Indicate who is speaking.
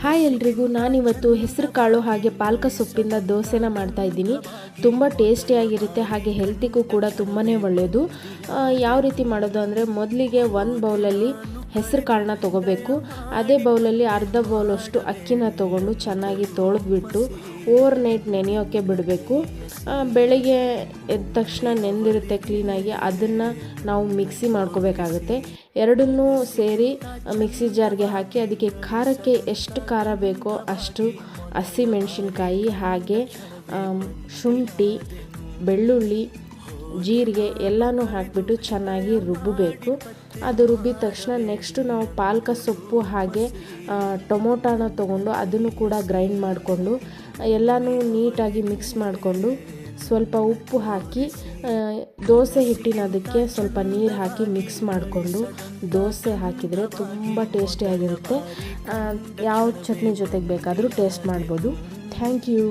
Speaker 1: Hi ಎಲ್ರಿಗೂ, ನಾನಿವತ್ತು ಹೆಸರು ಕಾಳು ಹಾಗೆ ಪಾಲಕ ಸೊಪ್ಪಿಂದ ದೋಸೆನ ಮಾಡ್ತಾಯಿದ್ದೀನಿ. ತುಂಬ ಟೇಸ್ಟಿಯಾಗಿರುತ್ತೆ, ಹಾಗೆ ಹೆಲ್ತಿಗೂ ಕೂಡ ತುಂಬಾ ಒಳ್ಳೆಯದು. ಯಾವ ರೀತಿ ಮಾಡೋದು ಅಂದರೆ, ಮೊದಲಿಗೆ ಒಂದು ಬೌಲಲ್ಲಿ ಹೆಸರು ಕಾಳನ್ನ ತೊಗೋಬೇಕು. ಅದೇ ಬೌಲಲ್ಲಿ ಅರ್ಧ ಬೌಲಷ್ಟು ಅಕ್ಕಿನ ತೊಗೊಂಡು ಚೆನ್ನಾಗಿ ತೊಳೆದ್ಬಿಟ್ಟು ಓವರ್ ನೈಟ್ ನೆನೆಯೋಕ್ಕೆ ಬಿಡಬೇಕು. ಬೆಳಗ್ಗೆ ಎದ್ದ ತಕ್ಷಣ ನೆಂದಿರುತ್ತೆ ಕ್ಲೀನಾಗಿ, ಅದನ್ನು ನಾವು ಮಿಕ್ಸಿ ಮಾಡ್ಕೋಬೇಕಾಗುತ್ತೆ. ಎರಡನ್ನೂ ಸೇರಿ ಮಿಕ್ಸಿ ಜಾರ್ಗೆ ಹಾಕಿ ಅದಕ್ಕೆ ಖಾರಕ್ಕೆ ಎಷ್ಟು ಖಾರ ಬೇಕೋ ಅಷ್ಟು ಹಸಿಮೆಣಸಿನ್ಕಾಯಿ ಹಾಗೆ ಶುಂಠಿ, ಬೆಳ್ಳುಳ್ಳಿ, ಜೀರಿಗೆ ಎಲ್ಲನೂ ಹಾಕಿಬಿಟ್ಟು ಚೆನ್ನಾಗಿ ರುಬ್ಬಬೇಕು. ಅದು ರುಬ್ಬಿದ ತಕ್ಷಣ ನೆಕ್ಸ್ಟು ನಾವು ಪಾಲಕ ಸೊಪ್ಪು ಹಾಗೆ ಟೊಮೊಟೊನ ತೊಗೊಂಡು ಅದನ್ನು ಕೂಡ ಗ್ರೈಂಡ್ ಮಾಡಿಕೊಂಡು ಎಲ್ಲನೂ ನೀಟಾಗಿ ಮಿಕ್ಸ್ ಮಾಡಿಕೊಂಡು ಸ್ವಲ್ಪ ಉಪ್ಪು ಹಾಕಿ ದೋಸೆ ಹಿಟ್ಟಿನ ಅದಕ್ಕೆ ಸ್ವಲ್ಪ ನೀರು ಹಾಕಿ ಮಿಕ್ಸ್ ಮಾಡಿಕೊಂಡು ದೋಸೆ ಹಾಕಿದರೆ ತುಂಬ ಟೇಸ್ಟಿಯಾಗಿರುತ್ತೆ. ಯಾವ ಚಟ್ನಿ ಜೊತೆಗೆ ಬೇಕಾದರೂ ಟೇಸ್ಟ್ ಮಾಡ್ಬೋದು. Thank you.